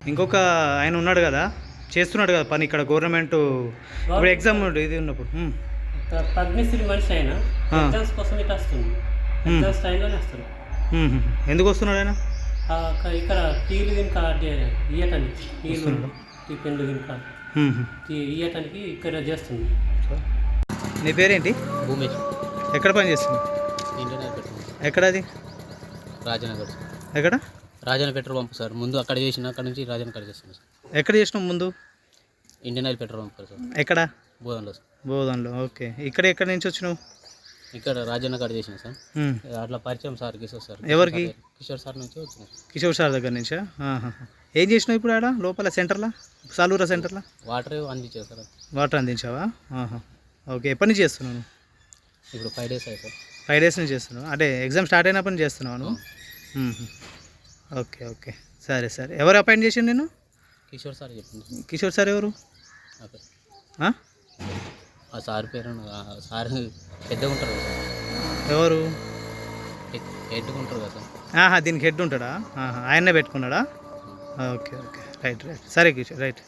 ఇంకొక ఆయన ఉన్నాడు కదా, చేస్తున్నాడు కదా పని ఇక్కడ గవర్నమెంట్. ఇప్పుడు ఎగ్జామ్ ఇది ఉన్నప్పుడు పద్మశ్రీ మనిషి ఆయన ఎగ్జామ్స్ కోసం ఇట్లా వస్తుంది. ఎగ్జామ్స్ టైంలోనే వస్తుంది. ఎందుకు వస్తున్నాడు ఆయన? ఇక్కడ టీలు ఇంకా ఇయ్యటానికి టీలు టీ పెన్లు ఇంకా ఇయ్యటానికి ఇక్కడ చేస్తుంది. నీ పేరేంటి? భూమేష్. ఎక్కడ పని చేస్తుంది? Indian oil petrol. ఎక్కడ అది? రాజనగర్. ఎక్కడ? రాజన పెట్రోల్ పంప్ సార్. ముందు అక్కడ చేసిన, అక్కడ నుంచి రాజన కాడ చేస్తున్నాం సార్. ఎక్కడ చేసినాం ముందు? Indian oil petrol pump sir. ఎక్కడ? బోధనలో సార్. బోధనలో. ఓకే. ఇక్కడ ఎక్కడి నుంచి వచ్చినావు? ఇక్కడ రాజన్న కాడ చేసిన సార్. అట్లా పరిచయం సార్ కిషోర్ సార్. ఎవరికి? కిషోర్ సార్ నుంచి వచ్చిన. కిషోర్ సార్ దగ్గర నుంచా? ఏం చేసినావు ఇప్పుడు ఆడ లోపల సెంటర్లో, సాలూరా సెంటర్లో? వాటర్ అందించారు సార్. వాటర్ అందించావా? ఓకే. ఎప్పటి నుంచి చేస్తున్నావు? ఇప్పుడు 5 days అయ్యి సార్. 5 days నుంచి చేస్తున్నావు అంటే ఎగ్జామ్ స్టార్ట్ అయినప్పటి నుంచి చేస్తున్నావు నువ్వు? ఓకే ఓకే, సరే సరే. ఎవరు అపాయింట్ చేసిండు నేను? కిషోర్ సార్ చెప్పింది. కిషోర్ సార్ ఎవరు? ఆ సార్ పేరు సార్ పెద్దగా ఉంటారు కదా సార్. ఎవరు? హెడ్గా ఉంటారు కదా సార్. దీనికి హెడ్ ఉంటాడా? ఆయన్నే పెట్టుకున్నాడా? Okay okay, right right. సరే కిషోర్, రైట్.